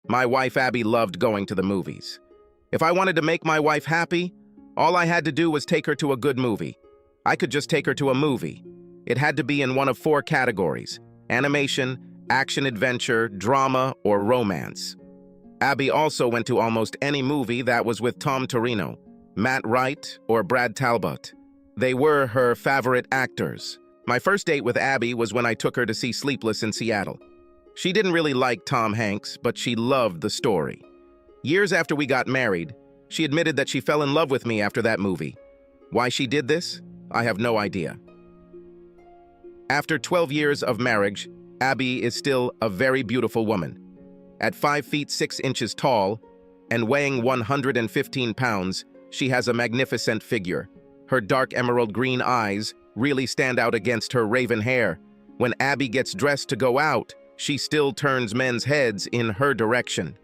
My wife Abby loved going to the movies. If I wanted to make my wife happy, all I had to do was take her to a good movie. I could just take her to a movie. It had to be in one of 4 categories: animation, action-adventure, drama, or romance. Abby also went to almost any movie that was with Tom Torino, Matt Wright, or Brad Talbot. They were her favorite actors. My first date with Abby was when I took her to see Sleepless in Seattle. She didn't really like Tom Hanks, but she loved the story. Years after we got married, she admitted that she fell in love with me after that movie. Why she did this? I have no idea. After 12 years of marriage, Abby is still a very beautiful woman. At 5 feet 6 inches tall and weighing 115 pounds, she has a magnificent figure. Her dark emerald green eyes really stand out against her raven hair. When Abby gets dressed to go out, she still turns men's heads in her direction.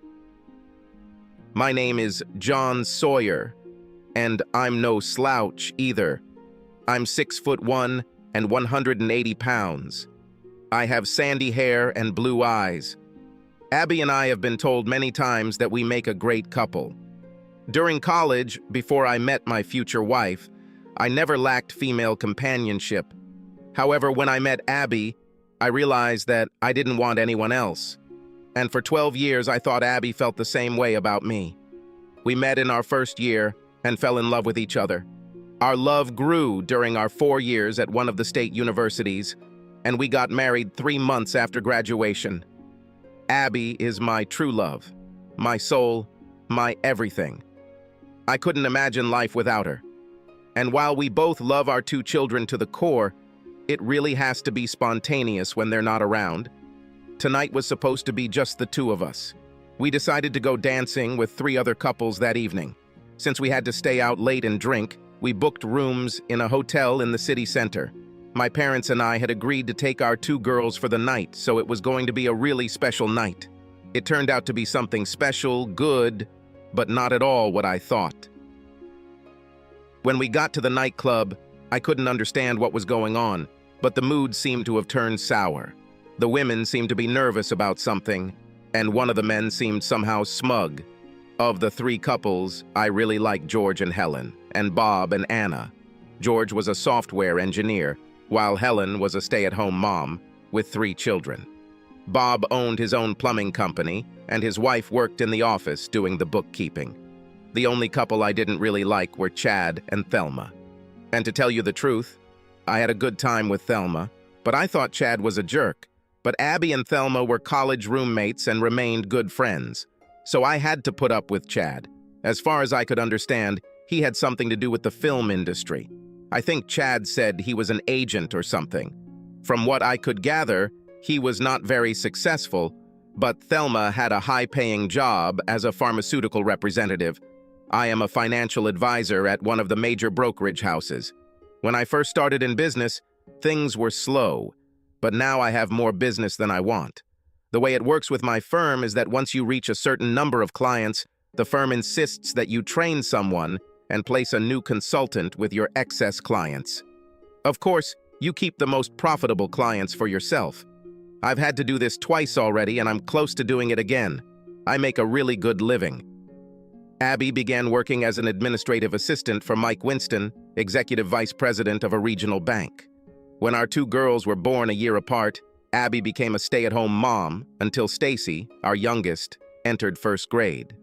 My name is John Sawyer, and I'm no slouch either. I'm 6'1" and 180 pounds. I have sandy hair and blue eyes. Abby and I have been told many times that we make a great couple. During college, before I met my future wife, I never lacked female companionship. However, when I met Abby, I realized that I didn't want anyone else. And for 12 years, I thought Abby felt the same way about me. We met in our first year and fell in love with each other. Our love grew during our 4 years at one of the state universities, and we got married 3 months after graduation. Abby is my true love, my soul, my everything. I couldn't imagine life without her. And while we both love our 2 children to the core, it really has to be spontaneous when they're not around. Tonight was supposed to be just the 2 of us. We decided to go dancing with 3 other couples that evening. Since we had to stay out late and drink, we booked rooms in a hotel in the city center. My parents and I had agreed to take our 2 girls for the night, so it was going to be a really special night. It turned out to be something special, good, but not at all what I thought. When we got to the nightclub, I couldn't understand what was going on, but the mood seemed to have turned sour. The women seemed to be nervous about something, and one of the men seemed somehow smug. Of the 3 couples, I really liked George and Helen, and Bob and Anna. George was a software engineer, while Helen was a stay-at-home mom with 3 children. Bob owned his own plumbing company, and his wife worked in the office doing the bookkeeping. The only couple I didn't really like were Chad and Thelma. And to tell you the truth, I had a good time with Thelma, but I thought Chad was a jerk. But Abby and Thelma were college roommates and remained good friends. So I had to put up with Chad. As far as I could understand, he had something to do with the film industry. I think Chad said he was an agent or something. From what I could gather, he was not very successful, but Thelma had a high-paying job as a pharmaceutical representative. I am a financial advisor at one of the major brokerage houses. When I first started in business, things were slow, but now I have more business than I want. The way it works with my firm is that once you reach a certain number of clients, the firm insists that you train someone and place a new consultant with your excess clients. Of course, you keep the most profitable clients for yourself. I've had to do this twice already, and I'm close to doing it again. I make a really good living. Abby began working as an administrative assistant for Mike Winston, executive vice president of a regional bank. When our 2 girls were born a year apart, Abby became a stay-at-home mom until Stacy, our youngest, entered 1st grade.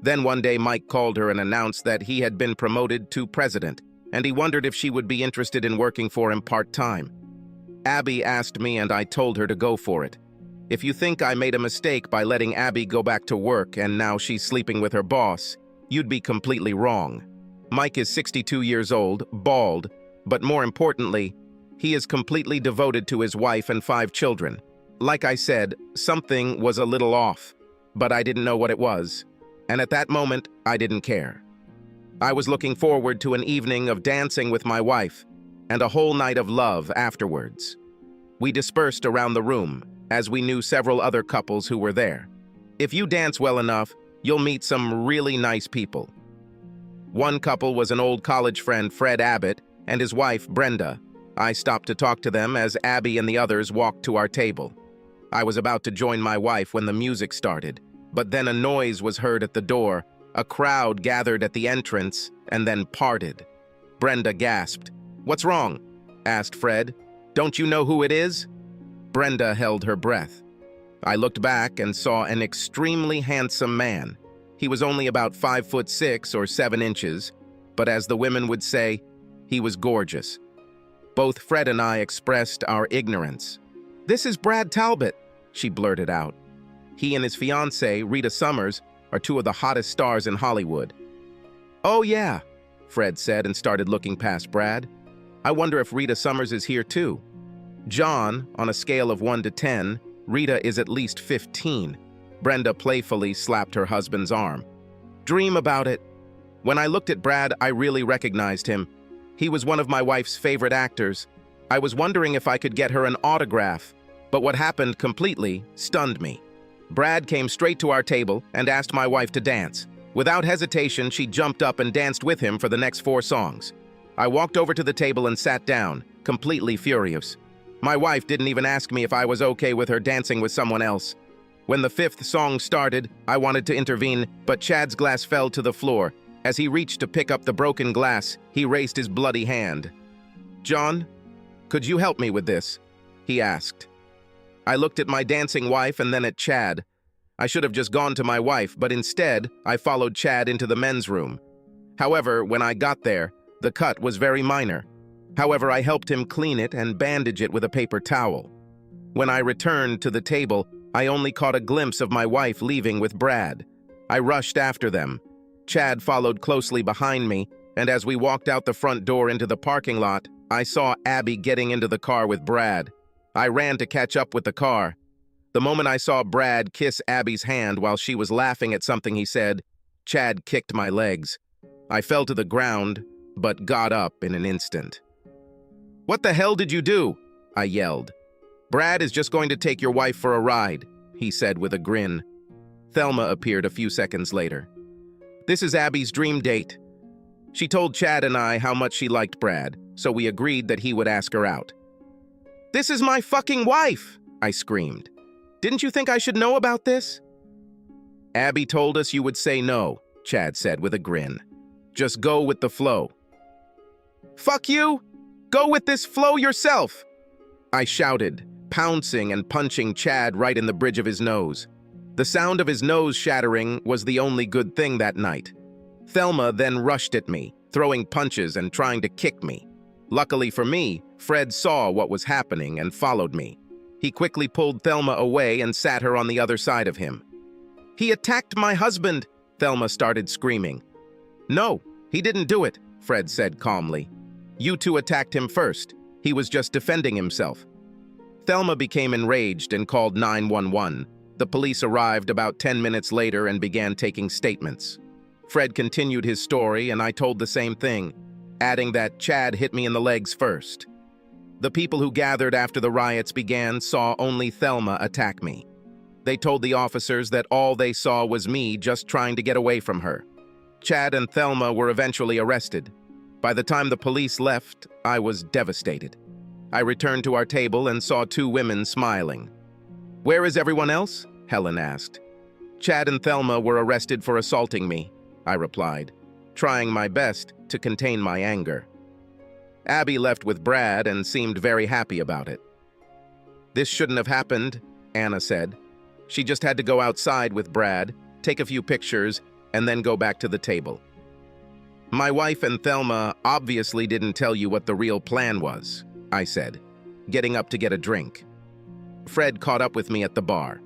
Then one day Mike called her and announced that he had been promoted to president, and he wondered if she would be interested in working for him part-time. Abby asked me, and I told her to go for it. If you think I made a mistake by letting Abby go back to work and now she's sleeping with her boss, you'd be completely wrong. Mike is 62 years old, bald, but more importantly, he is completely devoted to his wife and 5 children. Like I said, something was a little off, but I didn't know what it was. And at that moment, I didn't care. I was looking forward to an evening of dancing with my wife and a whole night of love afterwards. We dispersed around the room, as we knew several other couples who were there. If you dance well enough, you'll meet some really nice people. One couple was an old college friend, Fred Abbott, and his wife, Brenda. I stopped to talk to them as Abby and the others walked to our table. I was about to join my wife when the music started. But then a noise was heard at the door. A crowd gathered at the entrance and then parted. Brenda gasped. "What's wrong?" asked Fred. "Don't you know who it is?" Brenda held her breath. I looked back and saw an extremely handsome man. He was only about 5'6" or 7 inches, but as the women would say, he was gorgeous. Both Fred and I expressed our ignorance. "This is Brad Talbot," she blurted out. He and his fiancée, Rita Summers, are two of the hottest stars in Hollywood. "Oh yeah," Fred said and started looking past Brad. "I wonder if Rita Summers is here too." John, on a scale of 1 to 10, Rita is at least 15. Brenda playfully slapped her husband's arm. "Dream about it." When I looked at Brad, I really recognized him. He was one of my wife's favorite actors. I was wondering if I could get her an autograph, but what happened completely stunned me. Brad came straight to our table and asked my wife to dance. Without hesitation, she jumped up and danced with him for the next 4 songs. I walked over to the table and sat down, completely furious. My wife didn't even ask me if I was okay with her dancing with someone else. When the 5th song started, I wanted to intervene, but Chad's glass fell to the floor. As he reached to pick up the broken glass, he raised his bloody hand. "John, could you help me with this?" he asked. I looked at my dancing wife and then at Chad. I should have just gone to my wife, but instead, I followed Chad into the men's room. However, when I got there, the cut was very minor. However, I helped him clean it and bandage it with a paper towel. When I returned to the table, I only caught a glimpse of my wife leaving with Brad. I rushed after them. Chad followed closely behind me, and as we walked out the front door into the parking lot, I saw Abby getting into the car with Brad. I ran to catch up with the car. The moment I saw Brad kiss Abby's hand while she was laughing at something he said, Chad kicked my legs. I fell to the ground, but got up in an instant. "What the hell did you do?" I yelled. "Brad is just going to take your wife for a ride," he said with a grin. Thelma appeared a few seconds later. "This is Abby's dream date." She told Chad and I how much she liked Brad, so we agreed that he would ask her out. "This is my fucking wife!" I screamed. "Didn't you think I should know about this?" "Abby told us you would say no," Chad said with a grin. "Just go with the flow." "Fuck you! Go with this flow yourself!" I shouted, pouncing and punching Chad right in the bridge of his nose. The sound of his nose shattering was the only good thing that night. Thelma then rushed at me, throwing punches and trying to kick me. Luckily for me, Fred saw what was happening and followed me. He quickly pulled Thelma away and sat her on the other side of him. "He attacked my husband!" Thelma started screaming. "No, he didn't do it," Fred said calmly. "You two attacked him first. He was just defending himself." Thelma became enraged and called 911. The police arrived about 10 minutes later and began taking statements. Fred continued his story and I told the same thing, adding that Chad hit me in the legs first. The people who gathered after the riots began saw only Thelma attack me. They told the officers that all they saw was me just trying to get away from her. Chad and Thelma were eventually arrested. By the time the police left, I was devastated. I returned to our table and saw 2 women smiling. "Where is everyone else?" Helen asked. "Chad and Thelma were arrested for assaulting me," I replied, trying my best to contain my anger. Abby left with Brad and seemed very happy about it. "This shouldn't have happened," Anna said. "She just had to go outside with Brad, take a few pictures, and then go back to the table." "My wife and Thelma obviously didn't tell you what the real plan was," I said, getting up to get a drink. Fred caught up with me at the bar.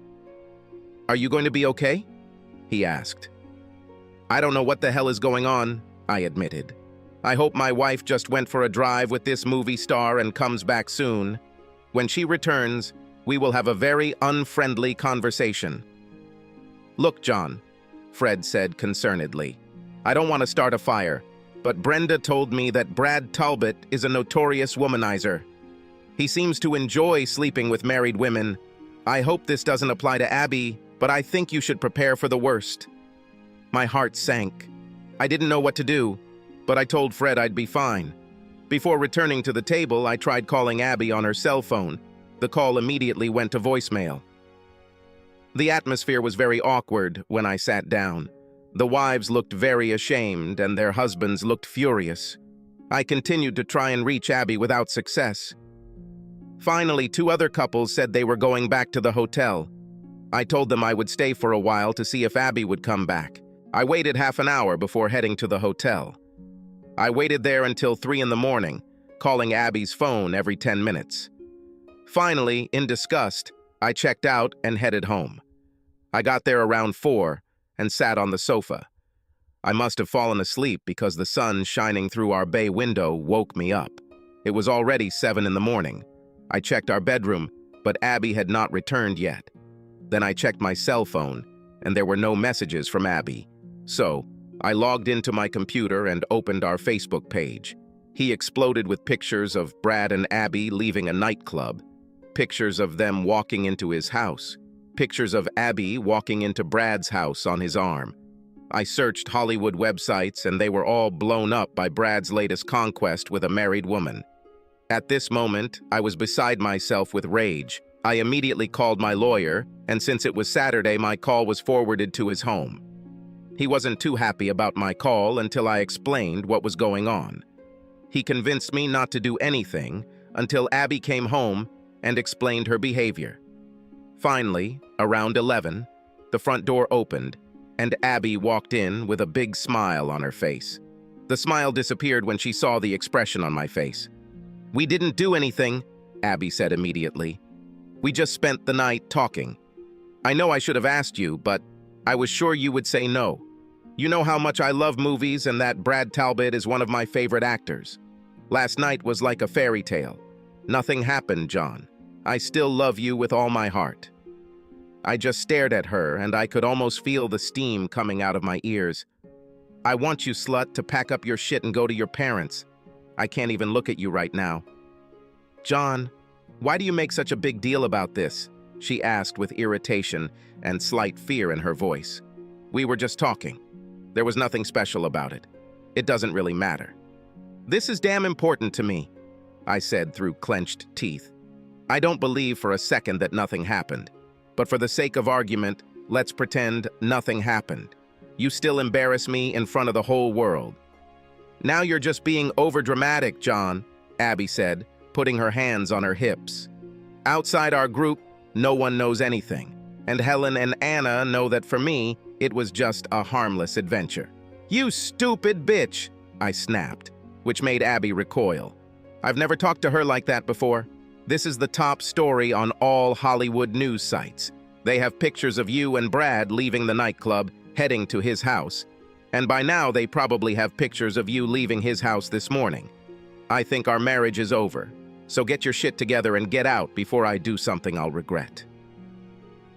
"Are you going to be okay?" he asked. "I don't know what the hell is going on," I admitted. "I hope my wife just went for a drive with this movie star and comes back soon. When she returns, we will have a very unfriendly conversation." "Look, John," Fred said concernedly, "I don't want to start a fire, but Brenda told me that Brad Talbot is a notorious womanizer. He seems to enjoy sleeping with married women. I hope this doesn't apply to Abby, but I think you should prepare for the worst." My heart sank. I didn't know what to do, but I told Fred I'd be fine. Before returning to the table, I tried calling Abby on her cell phone. The call immediately went to voicemail. The atmosphere was very awkward when I sat down. The wives looked very ashamed and their husbands looked furious. I continued to try and reach Abby without success. Finally, two other couples said they were going back to the hotel. I told them I would stay for a while to see if Abby would come back. I waited half an hour before heading to the hotel. I waited there until 3 in the morning, calling Abby's phone every 10 minutes. Finally, in disgust, I checked out and headed home. I got there around 4 and sat on the sofa. I must have fallen asleep because the sun shining through our bay window woke me up. It was already 7 in the morning. I checked our bedroom, but Abby had not returned yet. Then I checked my cell phone, and there were no messages from Abby. So, I logged into my computer and opened our Facebook page. He exploded with pictures of Brad and Abby leaving a nightclub, pictures of them walking into his house, pictures of Abby walking into Brad's house on his arm. I searched Hollywood websites and they were all blown up by Brad's latest conquest with a married woman. At this moment, I was beside myself with rage. I immediately called my lawyer, and since it was Saturday, my call was forwarded to his home. He wasn't too happy about my call until I explained what was going on. He convinced me not to do anything until Abby came home and explained her behavior. Finally, around 11, the front door opened, and Abby walked in with a big smile on her face. The smile disappeared when she saw the expression on my face. "We didn't do anything," Abby said immediately. "We just spent the night talking. I know I should have asked you, but I was sure you would say no. You know how much I love movies and that Brad Talbot is one of my favorite actors. Last night was like a fairy tale. Nothing happened, John. I still love you with all my heart." I just stared at her, and I could almost feel the steam coming out of my ears. "I want you, slut, to pack up your shit and go to your parents. I can't even look at you right now." "John, why do you make such a big deal about this?" she asked with irritation and slight fear in her voice. "We were just talking. There was nothing special about it. It doesn't really matter." "This is damn important to me," I said through clenched teeth. "I don't believe for a second that nothing happened. But for the sake of argument, let's pretend nothing happened. You still embarrass me in front of the whole world." "Now you're just being overdramatic, John," Abby said, putting her hands on her hips. "Outside our group, no one knows anything. And Helen and Anna know that for me, it was just a harmless adventure." "You stupid bitch," I snapped, which made Abby recoil. I've never talked to her like that before. This is the top story on all Hollywood news sites. They have pictures of you and Brad leaving the nightclub, heading to his house. And by now, they probably have pictures of you leaving his house this morning. I think our marriage is over. So get your shit together and get out before I do something I'll regret.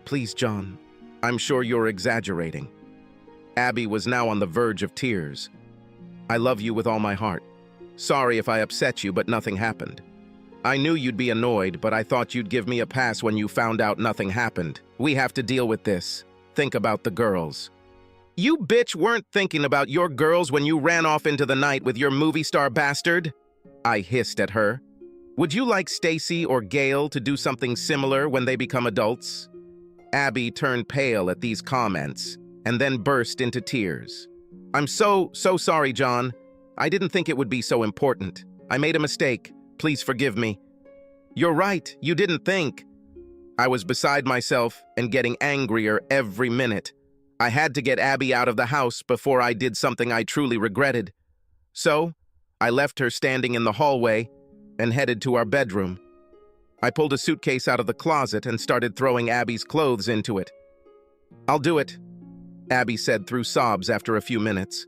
"Please, John, I'm sure you're exaggerating." Abby was now on the verge of tears. "I love you with all my heart. Sorry if I upset you, but nothing happened. I knew you'd be annoyed, but I thought you'd give me a pass when you found out nothing happened. We have to deal with this. Think about the girls." "You bitch weren't thinking about your girls when you ran off into the night with your movie star bastard," I hissed at her. "Would you like Stacy or Gail to do something similar when they become adults?" Abby turned pale at these comments and then burst into tears. "I'm so sorry, John. I didn't think it would be so important. I made a mistake. Please forgive me." "You're right, you didn't think." I was beside myself and getting angrier every minute. I had to get Abby out of the house before I did something I truly regretted. So, I left her standing in the hallway and headed to our bedroom. I pulled a suitcase out of the closet and started throwing Abby's clothes into it. "I'll do it," Abby said through sobs after a few minutes.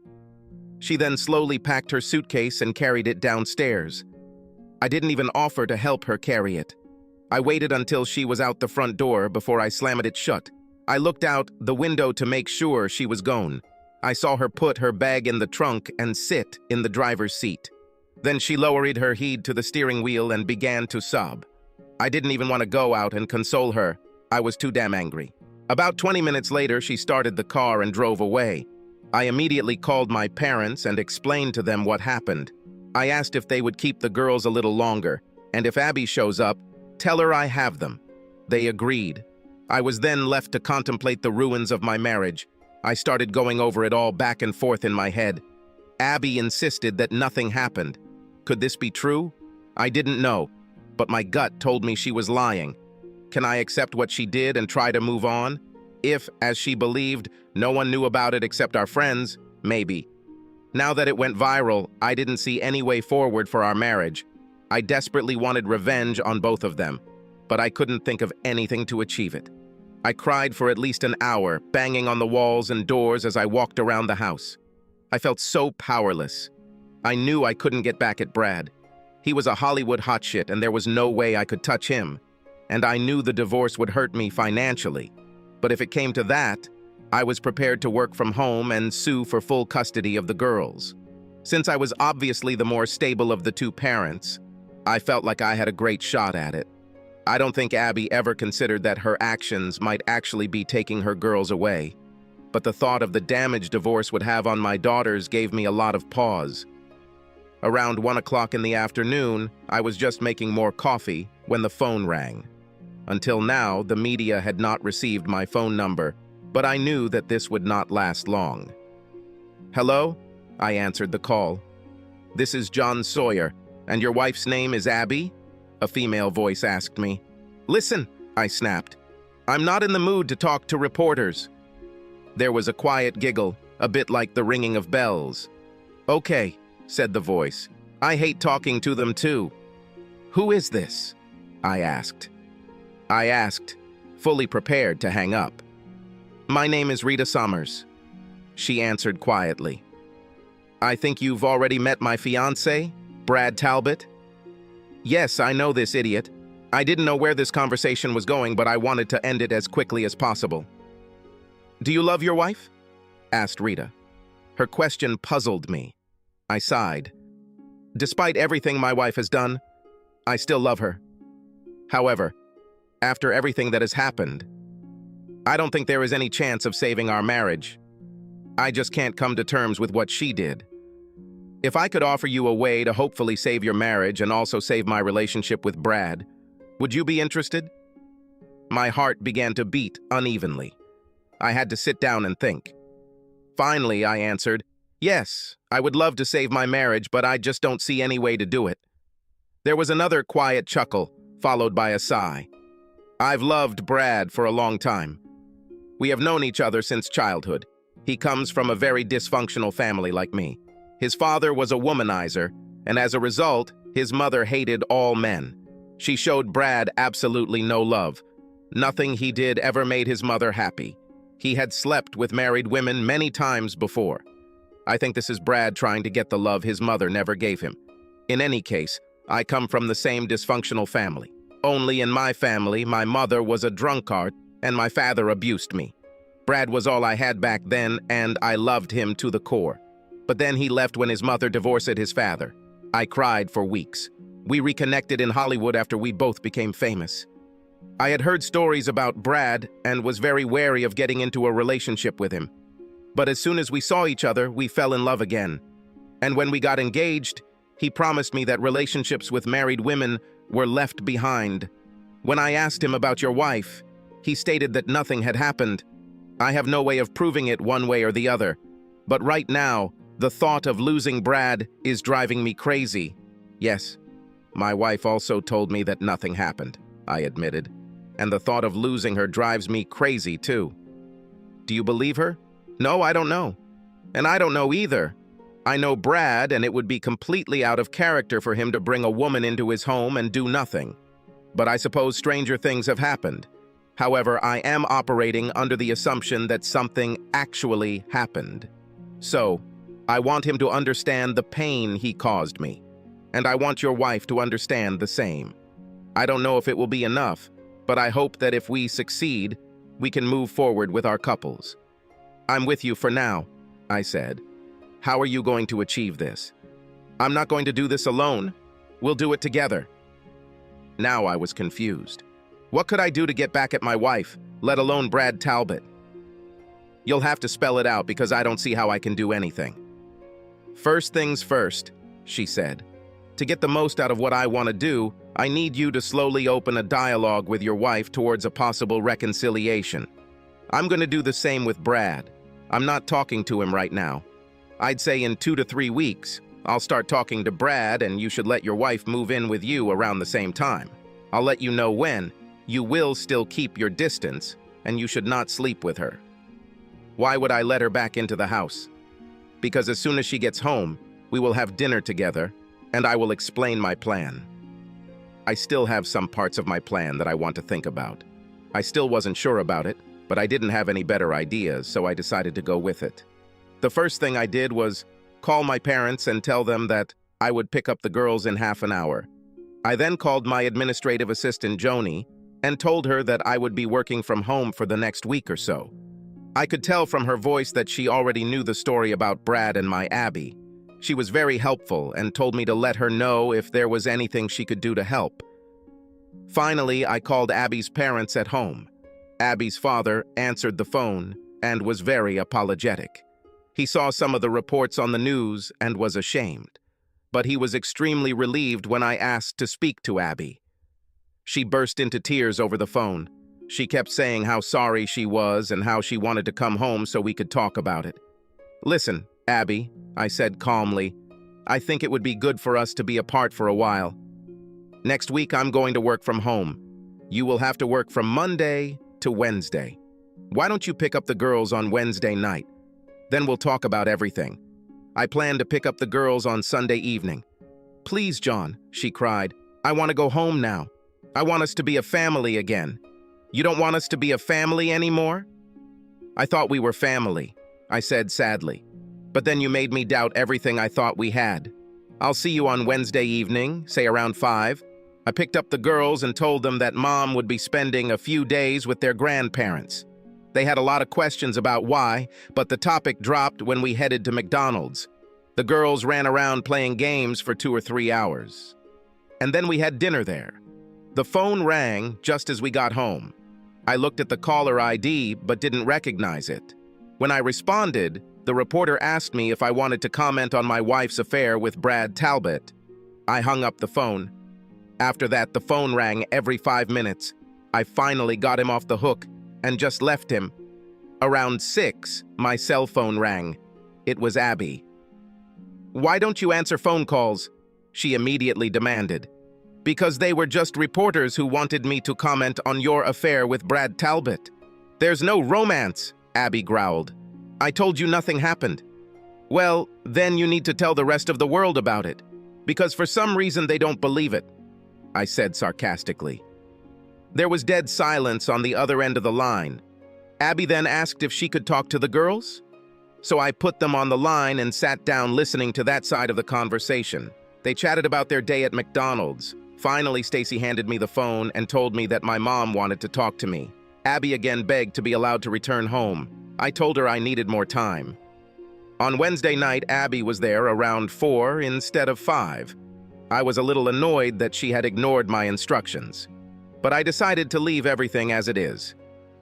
She then slowly packed her suitcase and carried it downstairs. I didn't even offer to help her carry it. I waited until she was out the front door before I slammed it shut. I looked out the window to make sure she was gone. I saw her put her bag in the trunk and sit in the driver's seat. Then she lowered her head to the steering wheel and began to sob. I didn't even want to go out and console her. I was too damn angry. About 20 minutes later, she started the car and drove away. I immediately called my parents and explained to them what happened. I asked if they would keep the girls a little longer, and if Abby shows up, tell her I have them. They agreed. I was then left to contemplate the ruins of my marriage. I started going over it all back and forth in my head. Abby insisted that nothing happened. Could this be true? I didn't know, but my gut told me she was lying. Can I accept what she did and try to move on? If, as she believed, no one knew about it except our friends, maybe. Now that it went viral, I didn't see any way forward for our marriage. I desperately wanted revenge on both of them, but I couldn't think of anything to achieve it. I cried for at least an hour, banging on the walls and doors as I walked around the house. I felt so powerless. I knew I couldn't get back at Brad. He was a Hollywood hotshit and there was no way I could touch him. And I knew the divorce would hurt me financially. But if it came to that, I was prepared to work from home and sue for full custody of the girls. Since I was obviously the more stable of the two parents, I felt like I had a great shot at it. I don't think Abby ever considered that her actions might actually be taking her girls away. But the thought of the damage divorce would have on my daughters gave me a lot of pause. Around 1 o'clock in the afternoon, I was just making more coffee when the phone rang. Until now, the media had not received my phone number, but I knew that this would not last long. "Hello?" I answered the call. "This is John Sawyer, and your wife's name is Abby?" A female voice asked me. "Listen," I snapped. "I'm not in the mood to talk to reporters." There was a quiet giggle, a bit like the ringing of bells. "Okay," said the voice. "I hate talking to them too." "Who is this?" I asked, fully prepared to hang up. "My name is Rita Summers," she answered quietly. "I think you've already met my fiancé, Brad Talbot?" "Yes, I know this idiot. I didn't know where this conversation was going, but I wanted to end it as quickly as possible." "Do you love your wife?" asked Rita. Her question puzzled me. I sighed. Despite everything my wife has done, I still love her. However, after everything that has happened, I don't think there is any chance of saving our marriage. I just can't come to terms with what she did. If I could offer you a way to hopefully save your marriage and also save my relationship with Brad, would you be interested? My heart began to beat unevenly. I had to sit down and think. Finally, I answered, "Yes, I would love to save my marriage, but I just don't see any way to do it." There was another quiet chuckle, followed by a sigh. "I've loved Brad for a long time. We have known each other since childhood. He comes from a very dysfunctional family like me. His father was a womanizer, and as a result, his mother hated all men. She showed Brad absolutely no love. Nothing he did ever made his mother happy. He had slept with married women many times before. I think this is Brad trying to get the love his mother never gave him. In any case, I come from the same dysfunctional family. Only in my family, my mother was a drunkard, and my father abused me. Brad was all I had back then, and I loved him to the core. But then he left when his mother divorced his father. I cried for weeks. We reconnected in Hollywood after we both became famous. I had heard stories about Brad and was very wary of getting into a relationship with him. But as soon as we saw each other, we fell in love again. And when we got engaged, he promised me that relationships with married women were left behind. When I asked him about your wife, he stated that nothing had happened. I have no way of proving it one way or the other. But right now, the thought of losing Brad is driving me crazy. Yes, my wife also told me that nothing happened, I admitted. And the thought of losing her drives me crazy too. Do you believe her? No, I don't know. And I don't know either. I know Brad, and it would be completely out of character for him to bring a woman into his home and do nothing. But I suppose stranger things have happened. However, I am operating under the assumption that something actually happened. So, I want him to understand the pain he caused me. And I want your wife to understand the same. I don't know if it will be enough, but I hope that if we succeed, we can move forward with our couples. I'm with you for now, I said. How are you going to achieve this? I'm not going to do this alone. We'll do it together. Now I was confused. What could I do to get back at my wife, let alone Brad Talbot? You'll have to spell it out because I don't see how I can do anything. First things first, she said. To get the most out of what I want to do, I need you to slowly open a dialogue with your wife towards a possible reconciliation. I'm going to do the same with Brad. I'm not talking to him right now. I'd say in 2 to 3 weeks, I'll start talking to Brad, and you should let your wife move in with you around the same time. I'll let you know when. You will still keep your distance, and you should not sleep with her. Why would I let her back into the house? Because as soon as she gets home, we will have dinner together, and I will explain my plan. I still have some parts of my plan that I want to think about. I still wasn't sure about it, but I didn't have any better ideas, so I decided to go with it. The first thing I did was call my parents and tell them that I would pick up the girls in half an hour. I then called my administrative assistant, Joni, and told her that I would be working from home for the next week or so. I could tell from her voice that she already knew the story about Brad and my Abby. She was very helpful and told me to let her know if there was anything she could do to help. Finally, I called Abby's parents at home. Abby's father answered the phone and was very apologetic. He saw some of the reports on the news and was ashamed, but he was extremely relieved when I asked to speak to Abby. She burst into tears over the phone. She kept saying how sorry she was and how she wanted to come home so we could talk about it. "Listen, Abby," I said calmly, "I think it would be good for us to be apart for a while. Next week I'm going to work from home. You will have to work from Monday to Wednesday. Why don't you pick up the girls on Wednesday night? Then we'll talk about everything. I plan to pick up the girls on Sunday evening." "Please, John," she cried. "I want to go home now. I want us to be a family again." "You don't want us to be a family anymore?" "I thought we were family," I said sadly. "But then you made me doubt everything I thought we had. I'll see you on Wednesday evening, say around 5. I picked up the girls and told them that Mom would be spending a few days with their grandparents. They had a lot of questions about why, but the topic dropped when we headed to McDonald's. The girls ran around playing games for 2 or 3 hours. And then we had dinner there. The phone rang just as we got home. I looked at the caller ID but didn't recognize it. When I responded, the reporter asked me if I wanted to comment on my wife's affair with Brad Talbot. I hung up the phone. After that, the phone rang every 5 minutes. I finally got him off the hook and just left him. Around 6, my cell phone rang. It was Abby. "Why don't you answer phone calls?" she immediately demanded. "Because they were just reporters who wanted me to comment on your affair with Brad Talbot." "There's no romance," Abby growled. "I told you nothing happened." "Well, then you need to tell the rest of the world about it, because for some reason they don't believe it," I said sarcastically. There was dead silence on the other end of the line. Abby then asked if she could talk to the girls. So I put them on the line and sat down listening to that side of the conversation. They chatted about their day at McDonald's. Finally, Stacy handed me the phone and told me that my mom wanted to talk to me. Abby again begged to be allowed to return home. I told her I needed more time. On Wednesday night, Abby was there around 4 instead of 5. I was a little annoyed that she had ignored my instructions, but I decided to leave everything as it is.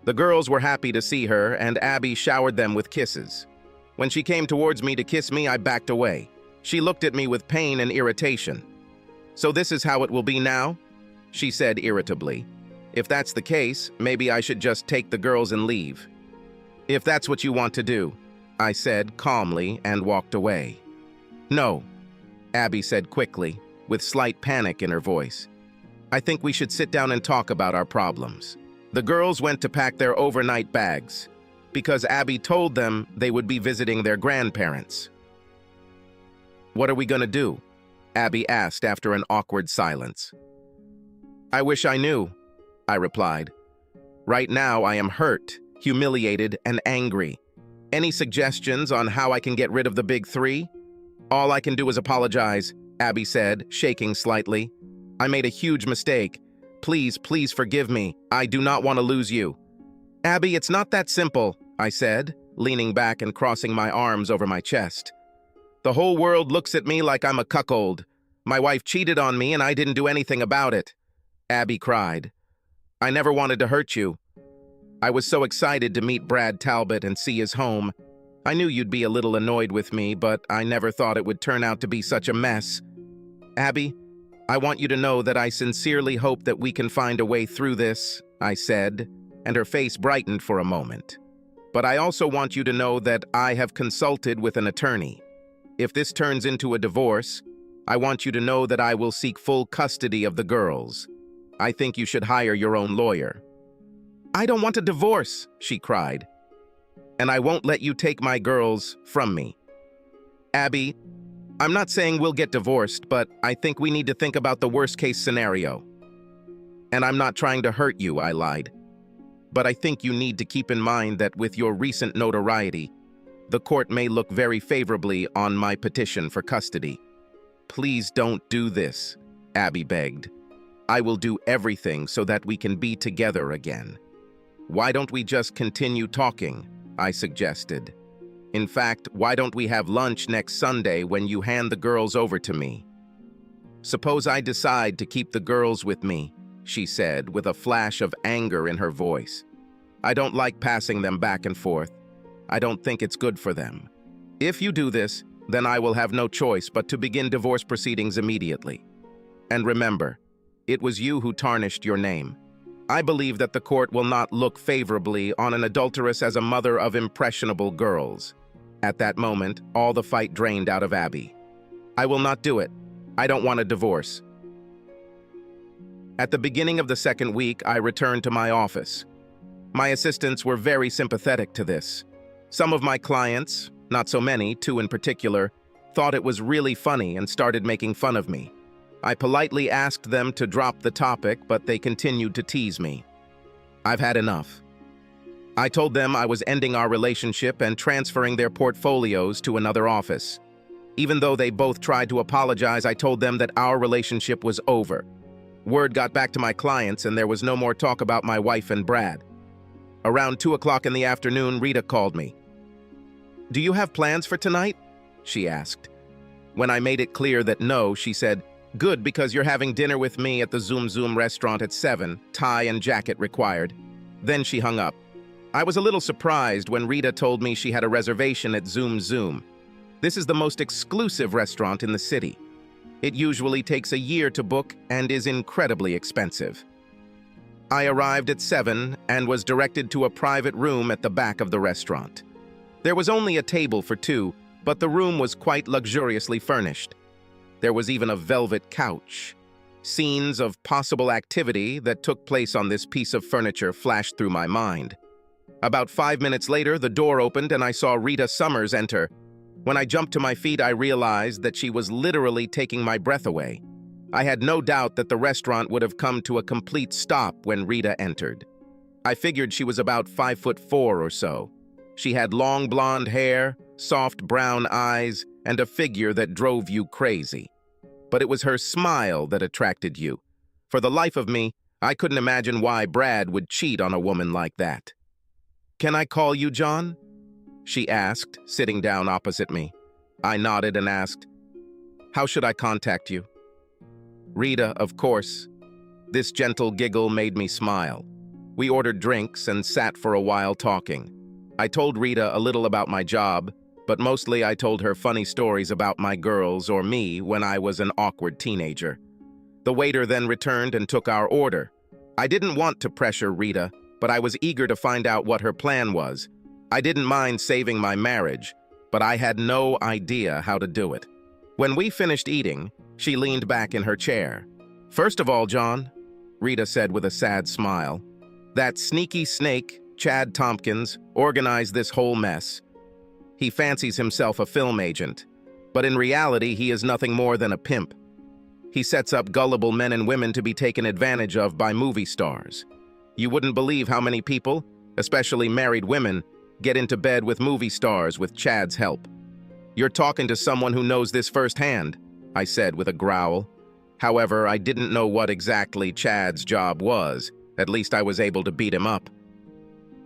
The girls were happy to see her, and Abby showered them with kisses. When she came towards me to kiss me, I backed away. She looked at me with pain and irritation. "So this is how it will be now?" she said irritably. "If that's the case, maybe I should just take the girls and leave." "If that's what you want to do," I said calmly and walked away. "No," Abby said quickly, with slight panic in her voice. "I think we should sit down and talk about our problems." The girls went to pack their overnight bags because Abby told them they would be visiting their grandparents. "What are we going to do?" Abby asked after an awkward silence. "I wish I knew," I replied. "Right now I am hurt, humiliated, and angry. Any suggestions on how I can get rid of the big 3? "All I can do is apologize," Abby said, shaking slightly. "I made a huge mistake. Please, please forgive me. I do not want to lose you." "Abby, it's not that simple," I said, leaning back and crossing my arms over my chest. "The whole world looks at me like I'm a cuckold. My wife cheated on me and I didn't do anything about it," Abby cried. "I never wanted to hurt you. I was so excited to meet Brad Talbot and see his home. I knew you'd be a little annoyed with me, but I never thought it would turn out to be such a mess. Abby, I want you to know that I sincerely hope that we can find a way through this, I said, and her face brightened for a moment. But I also want you to know that I have consulted with an attorney. If this turns into a divorce, I want you to know that I will seek full custody of the girls. I think you should hire your own lawyer. I don't want a divorce, she cried. And I won't let you take my girls from me. Abby, I'm not saying we'll get divorced, but I think we need to think about the worst-case scenario. And I'm not trying to hurt you, I lied. But I think you need to keep in mind that with your recent notoriety, the court may look very favorably on my petition for custody. Please don't do this, Abby begged. I will do everything so that we can be together again. Why don't we just continue talking? I suggested. In fact, why don't we have lunch next Sunday when you hand the girls over to me? Suppose I decide to keep the girls with me, she said with a flash of anger in her voice. I don't like passing them back and forth. I don't think it's good for them. If you do this, then I will have no choice but to begin divorce proceedings immediately. And remember, it was you who tarnished your name. I believe that the court will not look favorably on an adulteress as a mother of impressionable girls. At that moment, all the fight drained out of Abby. I will not do it. I don't want a divorce. At the beginning of the second week, I returned to my office. My assistants were very sympathetic to this. Some of my clients, not so many, 2 in particular, thought it was really funny and started making fun of me. I politely asked them to drop the topic, but they continued to tease me. I've had enough. I told them I was ending our relationship and transferring their portfolios to another office. Even though they both tried to apologize, I told them that our relationship was over. Word got back to my clients and there was no more talk about my wife and Brad. Around 2 o'clock in the afternoon, Rita called me. "Do you have plans for tonight?" she asked. When I made it clear that no, she said, "Good, because you're having dinner with me at the Zoom Zoom restaurant at 7, tie and jacket required." Then she hung up. I was a little surprised when Rita told me she had a reservation at Zoom Zoom. This is the most exclusive restaurant in the city. It usually takes a year to book and is incredibly expensive. I arrived at 7 and was directed to a private room at the back of the restaurant. There was only a table for 2, but the room was quite luxuriously furnished. There was even a velvet couch. Scenes of possible activity that took place on this piece of furniture flashed through my mind. About 5 minutes later, the door opened and I saw Rita Summers enter. When I jumped to my feet, I realized that she was literally taking my breath away. I had no doubt that the restaurant would have come to a complete stop when Rita entered. I figured she was about 5'4" or so. She had long blonde hair, soft brown eyes, and a figure that drove you crazy. But it was her smile that attracted you. For the life of me, I couldn't imagine why Brad would cheat on a woman like that. "Can I call you John?" she asked, sitting down opposite me. I nodded and asked, "How should I contact you?" "Rita, of course." This gentle giggle made me smile. We ordered drinks and sat for a while talking. I told Rita a little about my job, but mostly I told her funny stories about my girls or me when I was an awkward teenager. The waiter then returned and took our order. I didn't want to pressure Rita, but I was eager to find out what her plan was. I didn't mind saving my marriage, but I had no idea how to do it. When we finished eating, she leaned back in her chair. "First of all, John," Rita said with a sad smile, "that sneaky snake, Chad Tompkins, organized this whole mess. He fancies himself a film agent, but in reality he is nothing more than a pimp. He sets up gullible men and women to be taken advantage of by movie stars. You wouldn't believe how many people, especially married women, get into bed with movie stars with Chad's help. You're talking to someone who knows this firsthand," I said with a growl. However, I didn't know what exactly Chad's job was. At least I was able to beat him up.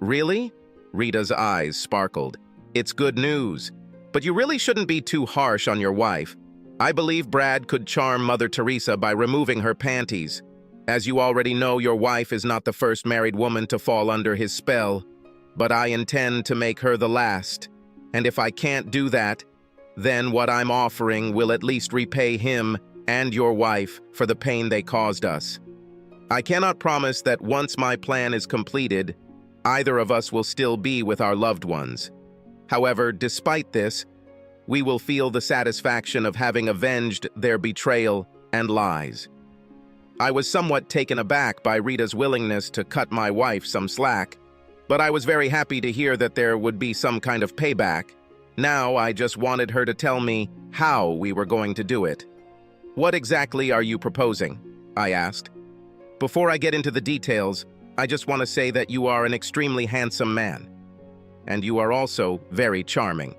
"Really?" Rita's eyes sparkled. "It's good news. But you really shouldn't be too harsh on your wife. I believe Brad could charm Mother Teresa by removing her panties. As you already know, your wife is not the first married woman to fall under his spell, but I intend to make her the last. And if I can't do that, then what I'm offering will at least repay him and your wife for the pain they caused us. I cannot promise that once my plan is completed, either of us will still be with our loved ones. However, despite this, we will feel the satisfaction of having avenged their betrayal and lies. I was somewhat taken aback by Rita's willingness to cut my wife some slack, but I was very happy to hear that there would be some kind of payback. Now I just wanted her to tell me how we were going to do it. "What exactly are you proposing?" I asked. "Before I get into the details, I just want to say that you are an extremely handsome man. And you are also very charming.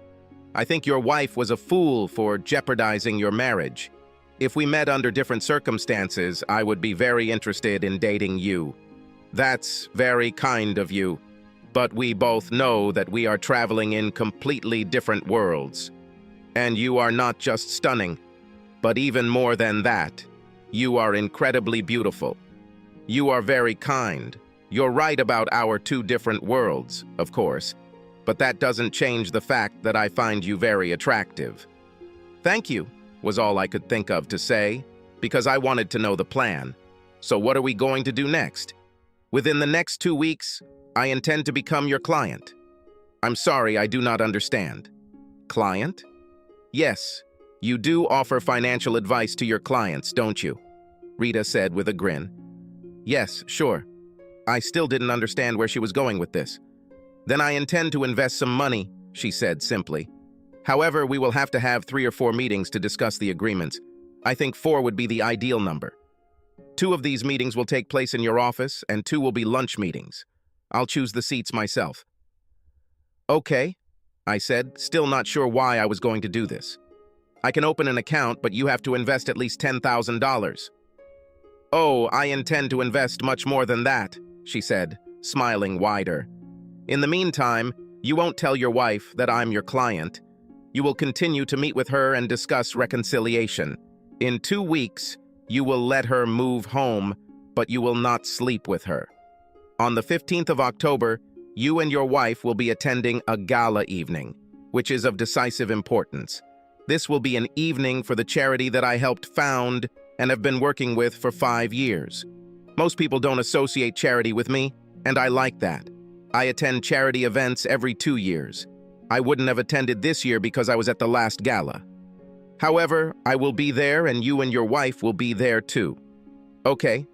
I think your wife was a fool for jeopardizing your marriage. If we met under different circumstances, I would be very interested in dating you. That's very kind of you. But we both know that we are traveling in completely different worlds. And you are not just stunning, but even more than that, you are incredibly beautiful. You are very kind. You're right about our two different worlds, of course, but that doesn't change the fact that I find you very attractive." "Thank you," was all I could think of to say, because I wanted to know the plan. "So what are we going to do next?" "Within the next 2 weeks, I intend to become your client." "I'm sorry, I do not understand." "Client?" "Yes, you do offer financial advice to your clients, don't you?" Rita said with a grin. "Yes, sure." I still didn't understand where she was going with this. "Then I intend to invest some money," she said simply. "However, we will have to have 3 or 4 meetings to discuss the agreements. I think 4 would be the ideal number. 2 of these meetings will take place in your office, and 2 will be lunch meetings. I'll choose the seats myself." "Okay," I said, still not sure why I was going to do this. "I can open an account, but you have to invest at least $10,000. "Oh, I intend to invest much more than that," she said, smiling wider. "In the meantime, you won't tell your wife that I'm your client. You will continue to meet with her and discuss reconciliation. In 2 weeks, you will let her move home, but you will not sleep with her. On the 15th of October, you and your wife will be attending a gala evening, which is of decisive importance. This will be an evening for the charity that I helped found and have been working with for 5 years. Most people don't associate charity with me, and I like that. I attend charity events every 2 years. I wouldn't have attended this year because I was at the last gala. However, I will be there and you and your wife will be there too." "Okay,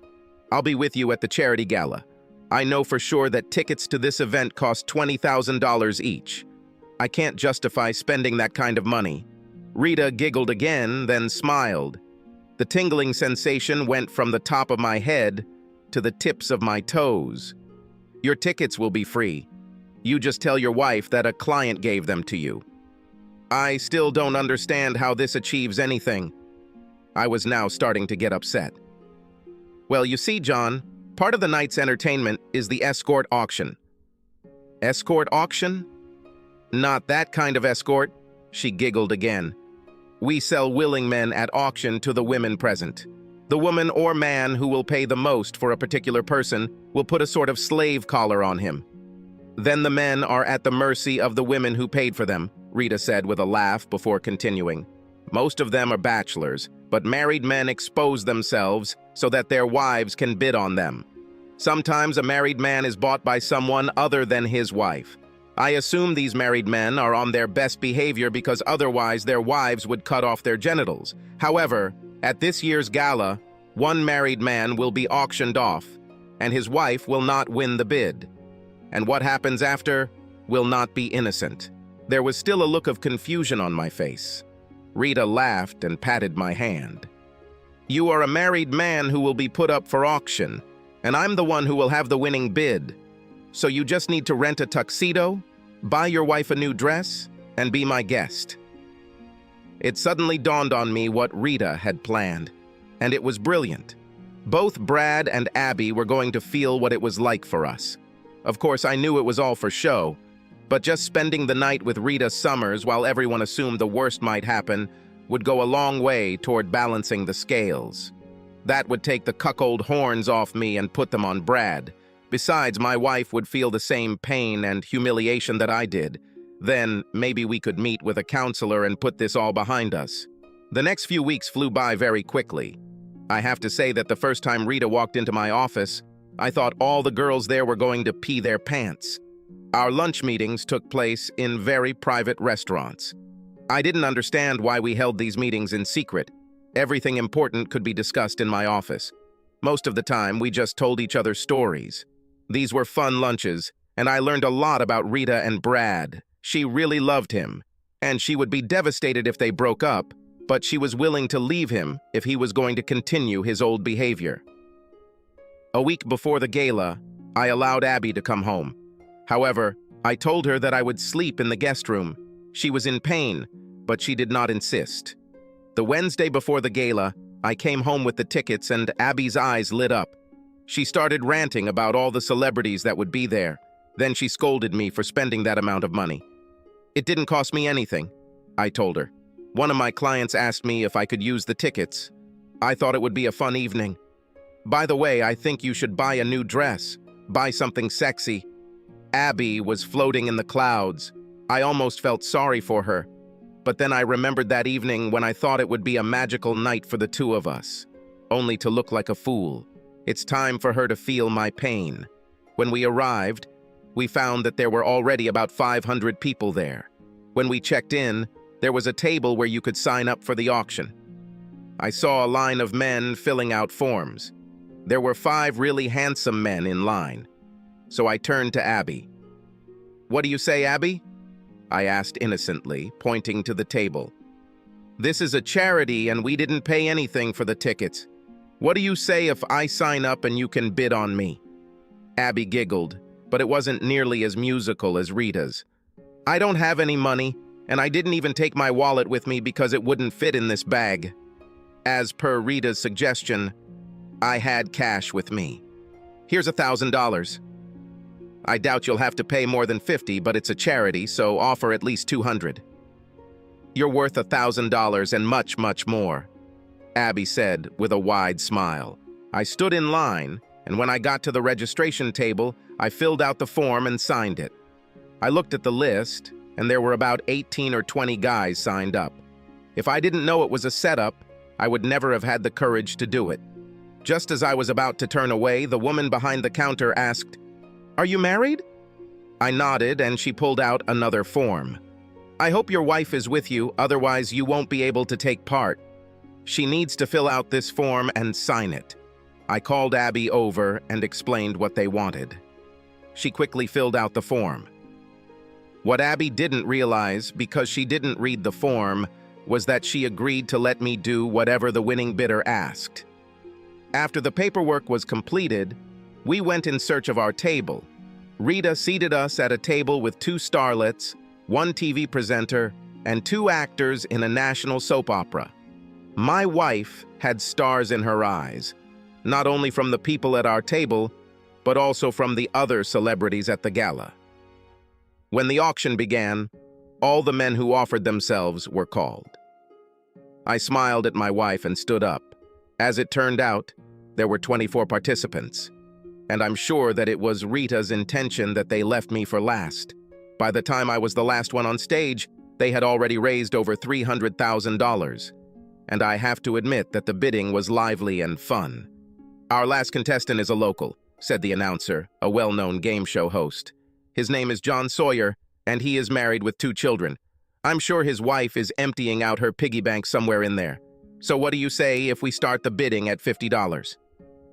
I'll be with you at the charity gala. I know for sure that tickets to this event cost $20,000 each. I can't justify spending that kind of money." Rita giggled again, then smiled. The tingling sensation went from the top of my head to the tips of my toes. "Your tickets will be free. You just tell your wife that a client gave them to you." I still don't understand how this achieves anything. I was now starting to get upset. "Well, you see, John, part of the night's entertainment is the escort auction." "Escort auction?" "Not that kind of escort," she giggled again. "We sell willing men at auction to the women present. The woman or man who will pay the most for a particular person will put a sort of slave collar on him. Then the men are at the mercy of the women who paid for them," Rita said with a laugh before continuing. "Most of them are bachelors, but married men expose themselves so that their wives can bid on them. Sometimes a married man is bought by someone other than his wife. I assume these married men are on their best behavior because otherwise their wives would cut off their genitals. However, at this year's gala, one married man will be auctioned off, and his wife will not win the bid. And what happens after will not be innocent." There was still a look of confusion on my face. Rita laughed and patted my hand. "You are a married man who will be put up for auction, and I'm the one who will have the winning bid. So you just need to rent a tuxedo, buy your wife a new dress, and be my guest." It suddenly dawned on me what Rita had planned, and it was brilliant. Both Brad and Abby were going to feel what it was like for us. Of course, I knew it was all for show, but just spending the night with Rita Summers while everyone assumed the worst might happen would go a long way toward balancing the scales. That would take the cuckold horns off me and put them on Brad. Besides, my wife would feel the same pain and humiliation that I did. Then maybe we could meet with a counselor and put this all behind us. The next few weeks flew by very quickly. I have to say that the first time Rita walked into my office, I thought all the girls there were going to pee their pants. Our lunch meetings took place in very private restaurants. I didn't understand why we held these meetings in secret. Everything important could be discussed in my office. Most of the time, we just told each other stories. These were fun lunches, and I learned a lot about Rita and Brad. She really loved him, and she would be devastated if they broke up, but she was willing to leave him if he was going to continue his old behavior. A week before the gala, I allowed Abby to come home. However, I told her that I would sleep in the guest room. She was in pain, but she did not insist. The Wednesday before the gala, I came home with the tickets and Abby's eyes lit up. She started ranting about all the celebrities that would be there. Then she scolded me for spending that amount of money. It didn't cost me anything, I told her. One of my clients asked me if I could use the tickets. I thought it would be a fun evening. By the way, I think you should buy a new dress. Buy something sexy. Abby was floating in the clouds. I almost felt sorry for her. But then I remembered that evening when I thought it would be a magical night for the two of us, only to look like a fool. It's time for her to feel my pain. When we arrived, we found that there were already about 500 people there. When we checked in, there was a table where you could sign up for the auction. I saw a line of men filling out forms. There were 5 really handsome men in line. So I turned to Abby. "What do you say, Abby?" I asked innocently, pointing to the table. "This is a charity and we didn't pay anything for the tickets. What do you say if I sign up and you can bid on me?" Abby giggled, but it wasn't nearly as musical as Rita's. "I don't have any money, and I didn't even take my wallet with me because it wouldn't fit in this bag." As per Rita's suggestion, I had cash with me. "Here's $1,000. I doubt you'll have to pay more than 50, but it's a charity, so offer at least 200. "You're worth $1,000 and much, much more," Abby said with a wide smile. I stood in line, and when I got to the registration table, I filled out the form and signed it. I looked at the list, and there were about 18 or 20 guys signed up. If I didn't know it was a setup, I would never have had the courage to do it. Just as I was about to turn away, the woman behind the counter asked, "Are you married?" I nodded, and she pulled out another form. "I hope your wife is with you, otherwise you won't be able to take part. She needs to fill out this form and sign it." I called Abby over and explained what they wanted. She quickly filled out the form. What Abby didn't realize, because she didn't read the form, was that she agreed to let me do whatever the winning bidder asked. After the paperwork was completed, we went in search of our table. Rita seated us at a table with 2 starlets, 1 TV presenter, and 2 actors in a national soap opera. My wife had stars in her eyes, not only from the people at our table, but also from the other celebrities at the gala. When the auction began, all the men who offered themselves were called. I smiled at my wife and stood up. As it turned out, there were 24 participants, and I'm sure that it was Rita's intention that they left me for last. By the time I was the last one on stage, they had already raised over $300,000, and I have to admit that the bidding was lively and fun. "Our last contestant is a local," said the announcer, a well-known game show host. "His name is John Sawyer, and he is married with 2 children. I'm sure his wife is emptying out her piggy bank somewhere in there. So what do you say if we start the bidding at $50?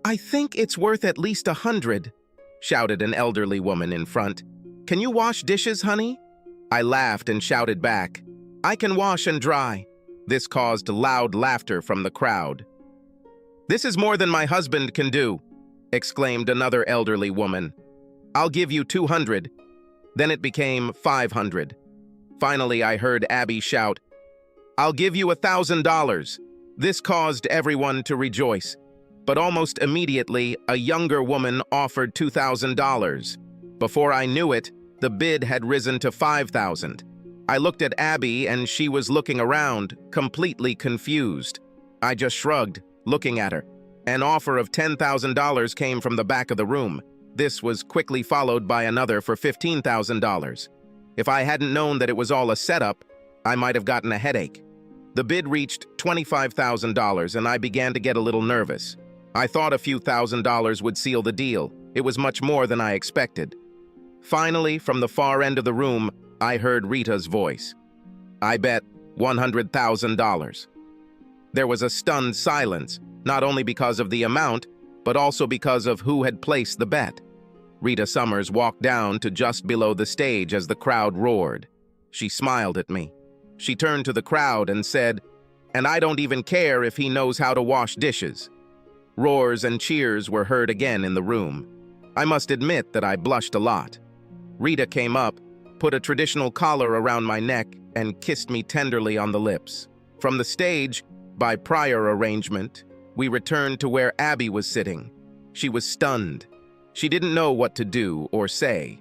"I think it's worth at least $100, shouted an elderly woman in front. "Can you wash dishes, honey?" I laughed and shouted back, "I can wash and dry." This caused loud laughter from the crowd. "This is more than my husband can do," exclaimed another elderly woman. "I'll give you 200. Then it became 500. Finally, I heard Abby shout, "I'll give you $1,000. This caused everyone to rejoice. But almost immediately, a younger woman offered $2,000. Before I knew it, the bid had risen to $5,000. I looked at Abby and she was looking around, completely confused. I just shrugged, looking at her. An offer of $10,000 came from the back of the room. This was quickly followed by another for $15,000. If I hadn't known that it was all a setup, I might have gotten a headache. The bid reached $25,000, and I began to get a little nervous. I thought a few $1,000s would seal the deal. It was much more than I expected. Finally, from the far end of the room, I heard Rita's voice. I bet $100,000. There was a stunned silence, not only because of the amount, but also because of who had placed the bet. Rita Summers walked down to just below the stage as the crowd roared. She smiled at me. She turned to the crowd and said, "And I don't even care if he knows how to wash dishes." Roars and cheers were heard again in the room. I must admit that I blushed a lot. Rita came up, put a traditional collar around my neck, and kissed me tenderly on the lips. From the stage, by prior arrangement, we returned to where Abby was sitting. She was stunned. She didn't know what to do or say.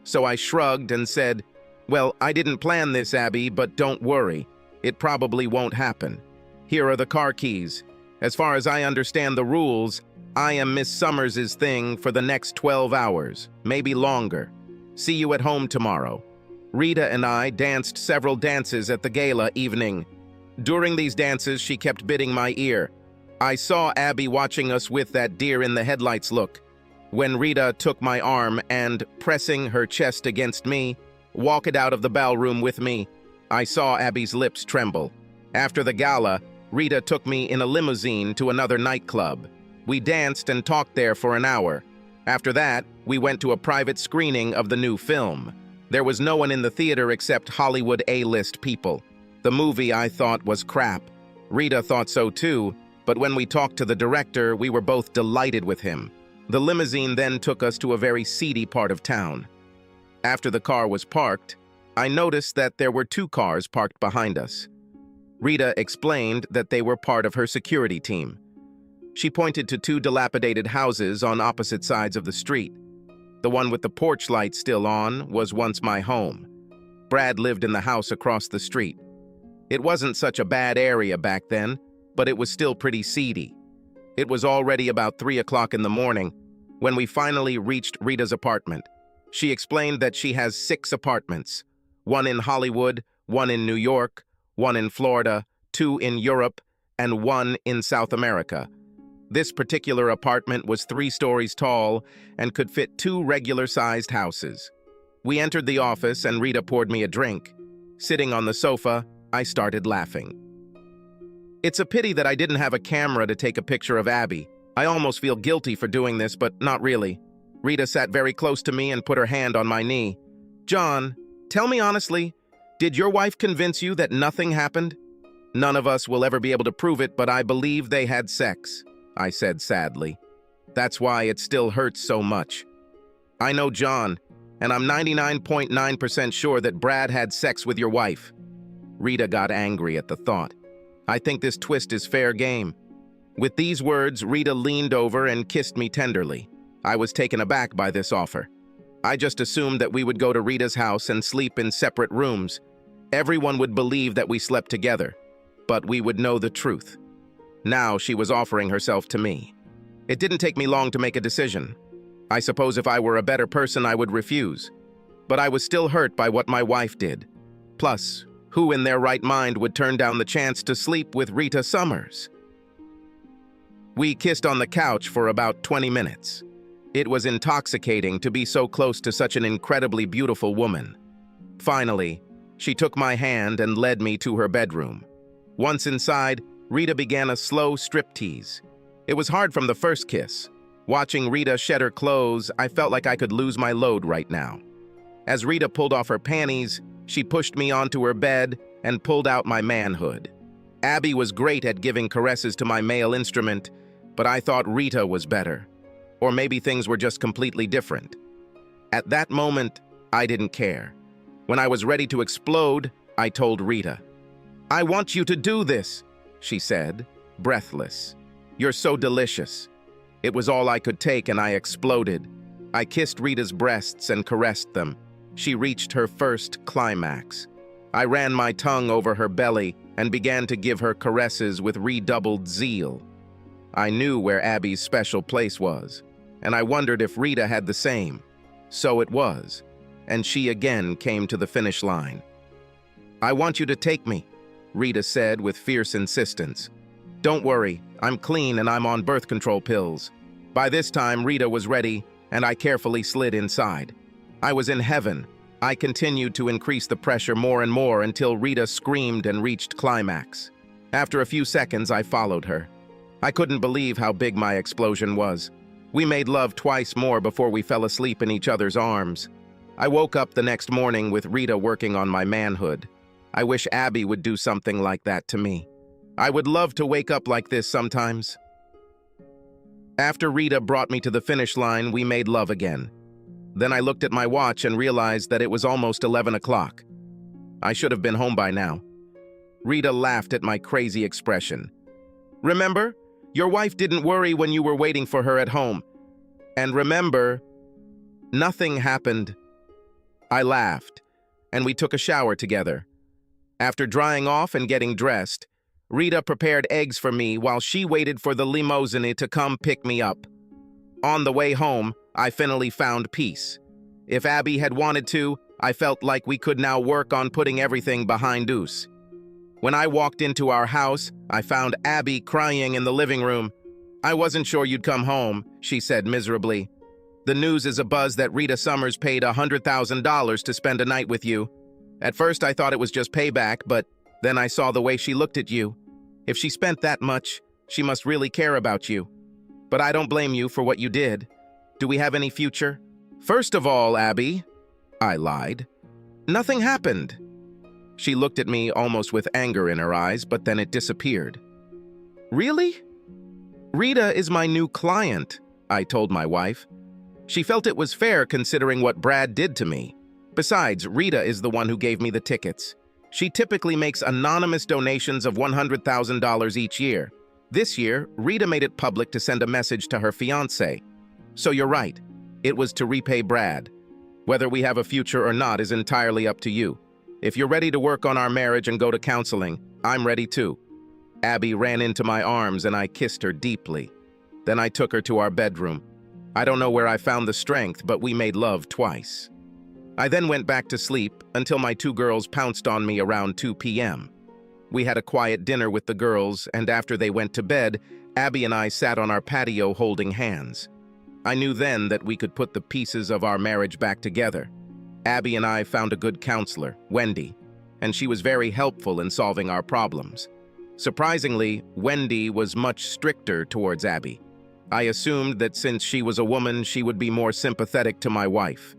So I shrugged and said, "Well, I didn't plan this, Abby, but don't worry. It probably won't happen. Here are the car keys. As far as I understand the rules, I am Miss Summers's thing for the next 12 hours, maybe longer. See you at home tomorrow." Rita and I danced several dances at the gala evening. During these dances, she kept biting my ear. I saw Abby watching us with that deer-in-the-headlights look. When Rita took my arm and, pressing her chest against me, walked out of the ballroom with me, I saw Abby's lips tremble. After the gala, Rita took me in a limousine to another nightclub. We danced and talked there for an hour. After that, we went to a private screening of the new film. There was no one in the theater except Hollywood A-list people. The movie, I thought, was crap. Rita thought so too, but when we talked to the director, we were both delighted with him. The limousine then took us to a very seedy part of town. After the car was parked, I noticed that there were 2 cars parked behind us. Rita explained that they were part of her security team. She pointed to 2 dilapidated houses on opposite sides of the street. The one with the porch light still on was once my home. Brad lived in the house across the street. It wasn't such a bad area back then, but it was still pretty seedy. It was already about 3 o'clock in the morning when we finally reached Rita's apartment. She explained that she has 6 apartments, 1 in Hollywood, 1 in New York, 1 in Florida, 2 in Europe, and 1 in South America. This particular apartment was 3 stories tall and could fit 2 regular-sized houses. We entered the office and Rita poured me a drink. Sitting on the sofa, I started laughing. It's a pity that I didn't have a camera to take a picture of Abby. I almost feel guilty for doing this, but not really. Rita sat very close to me and put her hand on my knee. "John, tell me honestly, did your wife convince you that nothing happened?" "None of us will ever be able to prove it, but I believe they had sex," I said sadly. "That's why it still hurts so much. I know John, and I'm 99.9% sure that Brad had sex with your wife." Rita got angry at the thought. "I think this twist is fair game." With these words, Rita leaned over and kissed me tenderly. I was taken aback by this offer. I just assumed that we would go to Rita's house and sleep in separate rooms. Everyone would believe that we slept together, but we would know the truth. Now she was offering herself to me. It didn't take me long to make a decision. I suppose if I were a better person, I would refuse. But I was still hurt by what my wife did. Plus, who in their right mind would turn down the chance to sleep with Rita Summers? We kissed on the couch for about 20 minutes. It was intoxicating to be so close to such an incredibly beautiful woman. Finally, she took my hand and led me to her bedroom. Once inside, Rita began a slow striptease. It was hard from the first kiss. Watching Rita shed her clothes, I felt like I could lose my load right now. As Rita pulled off her panties, she pushed me onto her bed and pulled out my manhood. Abby was great at giving caresses to my male instrument, but I thought Rita was better. Or maybe things were just completely different. At that moment, I didn't care. When I was ready to explode, I told Rita. "I want you to do this," she said, breathless. "You're so delicious." It was all I could take and I exploded. I kissed Rita's breasts and caressed them. She reached her first climax. I ran my tongue over her belly and began to give her caresses with redoubled zeal. I knew where Abby's special place was, and I wondered if Rita had the same. So it was, and she again came to the finish line. "I want you to take me," Rita said with fierce insistence. "Don't worry, I'm clean and I'm on birth control pills." By this time, Rita was ready, and I carefully slid inside. I was in heaven. I continued to increase the pressure more and more until Rita screamed and reached climax. After a few seconds, I followed her. I couldn't believe how big my explosion was. We made love twice more before we fell asleep in each other's arms. I woke up the next morning with Rita working on my manhood. I wish Abby would do something like that to me. I would love to wake up like this sometimes. After Rita brought me to the finish line, we made love again. Then I looked at my watch and realized that it was almost 11 o'clock. I should have been home by now. Rita laughed at my crazy expression. "Remember? Your wife didn't worry when you were waiting for her at home. And remember, nothing happened." I laughed, and we took a shower together. After drying off and getting dressed, Rita prepared eggs for me while she waited for the limousine to come pick me up. On the way home, I finally found peace. If Abby had wanted to, I felt like we could now work on putting everything behind us. When I walked into our house, I found Abby crying in the living room. "I wasn't sure you'd come home," she said miserably. "The news is abuzz that Rita Summers paid $100,000 to spend a night with you. At first I thought it was just payback, but then I saw the way she looked at you. If she spent that much, she must really care about you. But I don't blame you for what you did. Do we have any future?" "First of all, Abby," I lied, "nothing happened." She looked at me almost with anger in her eyes, but then it disappeared. "Really?" "Rita is my new client," I told my wife. She felt it was fair considering what Brad did to me. Besides, Rita is the one who gave me the tickets. She typically makes anonymous donations of $100,000 each year. This year, Rita made it public to send a message to her fiancé. So you're right, it was to repay Brad. Whether we have a future or not is entirely up to you. If you're ready to work on our marriage and go to counseling, I'm ready too. Abby ran into my arms and I kissed her deeply. Then I took her to our bedroom. I don't know where I found the strength, but we made love twice. I then went back to sleep until my two girls pounced on me around 2 p.m. We had a quiet dinner with the girls, and after they went to bed, Abby and I sat on our patio holding hands. I knew then that we could put the pieces of our marriage back together. Abby and I found a good counselor, Wendy, and she was very helpful in solving our problems. Surprisingly, Wendy was much stricter towards Abby. I assumed that since she was a woman, she would be more sympathetic to my wife.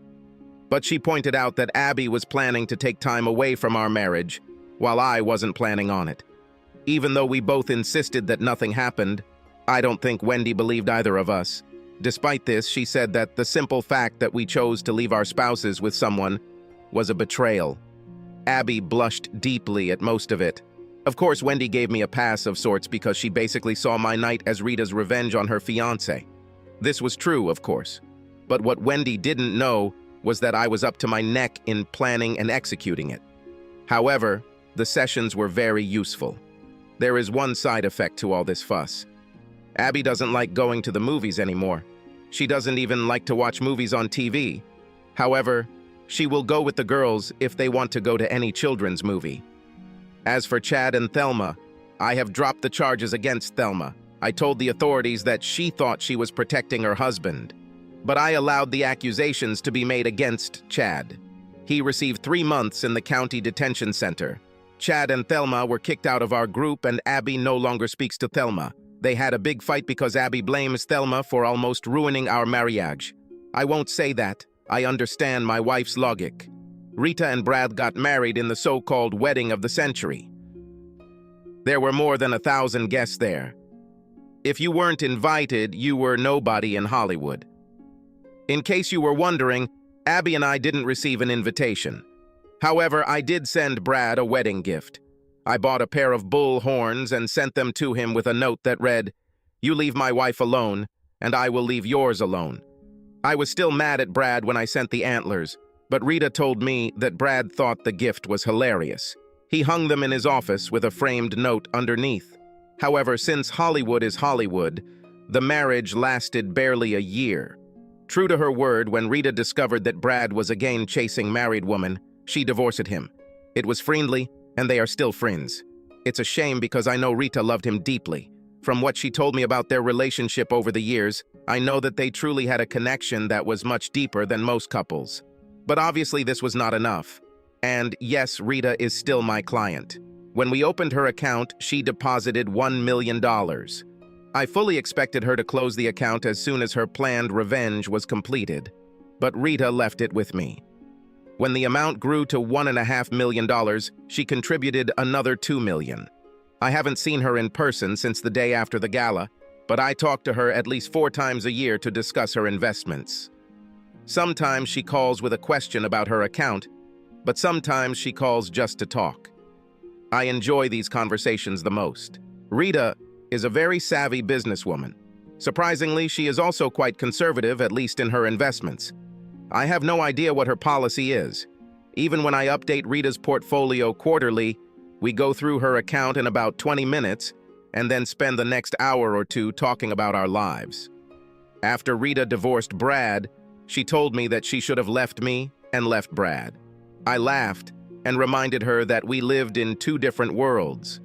But she pointed out that Abby was planning to take time away from our marriage, while I wasn't planning on it. Even though we both insisted that nothing happened, I don't think Wendy believed either of us. Despite this, she said that the simple fact that we chose to leave our spouses with someone was a betrayal. Abby blushed deeply at most of it. Of course, Wendy gave me a pass of sorts because she basically saw my night as Rita's revenge on her fiancé. This was true, of course. But what Wendy didn't know was that I was up to my neck in planning and executing it. However, the sessions were very useful. There is one side effect to all this fuss. Abby doesn't like going to the movies anymore. She doesn't even like to watch movies on TV. However, she will go with the girls if they want to go to any children's movie. As for Chad and Thelma, I have dropped the charges against Thelma. I told the authorities that she thought she was protecting her husband. But I allowed the accusations to be made against Chad. He received 3 months in the county detention center. Chad and Thelma were kicked out of our group and Abby no longer speaks to Thelma. They had a big fight because Abby blames Thelma for almost ruining our marriage. I won't say that. I understand my wife's logic. Rita and Brad got married in the so-called wedding of the century. There were more than 1,000 guests there. If you weren't invited, you were nobody in Hollywood. In case you were wondering, Abby and I didn't receive an invitation. However, I did send Brad a wedding gift. I bought a pair of bull horns and sent them to him with a note that read, "You leave my wife alone, and I will leave yours alone." I was still mad at Brad when I sent the antlers, but Rita told me that Brad thought the gift was hilarious. He hung them in his office with a framed note underneath. However, since Hollywood is Hollywood, the marriage lasted barely a year. True to her word, when Rita discovered that Brad was again chasing married women, she divorced him. It was friendly, and they are still friends. It's a shame because I know Rita loved him deeply. From what she told me about their relationship over the years, I know that they truly had a connection that was much deeper than most couples. But obviously this was not enough. And yes, Rita is still my client. When we opened her account, she deposited $1 million. I fully expected her to close the account as soon as her planned revenge was completed. But Rita left it with me. When the amount grew to $1.5 million, she contributed another $2 million. I haven't seen her in person since the day after the gala, but I talk to her at least 4 times a year to discuss her investments. Sometimes she calls with a question about her account, but sometimes she calls just to talk. I enjoy these conversations the most. Rita is a very savvy businesswoman. Surprisingly, she is also quite conservative, at least in her investments. I have no idea what her policy is. Even when I update Rita's portfolio quarterly, we go through her account in about 20 minutes and then spend the next hour or two talking about our lives. After Rita divorced Brad, she told me that she should have left me and left Brad. I laughed and reminded her that we lived in 2 different worlds.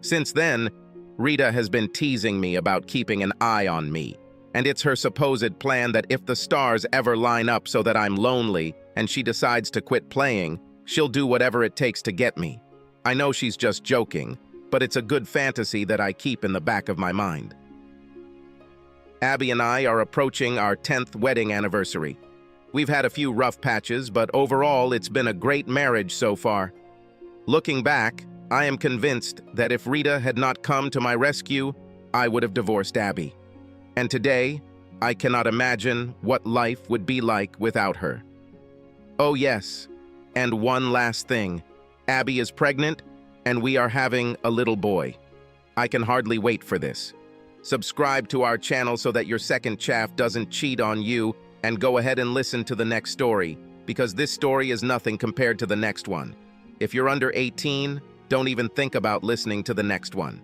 Since then, Rita has been teasing me about keeping an eye on me. And it's her supposed plan that if the stars ever line up so that I'm lonely and she decides to quit playing, she'll do whatever it takes to get me. I know she's just joking, but it's a good fantasy that I keep in the back of my mind. Abby and I are approaching our 10th wedding anniversary. We've had a few rough patches, but overall it's been a great marriage so far. Looking back, I am convinced that if Rita had not come to my rescue, I would have divorced Abby. And today, I cannot imagine what life would be like without her. Oh yes, and one last thing. Abby is pregnant, and we are having a little boy. I can hardly wait for this. Subscribe to our channel so that your second chaff doesn't cheat on you, and go ahead and listen to the next story, because this story is nothing compared to the next one. If you're under 18, don't even think about listening to the next one.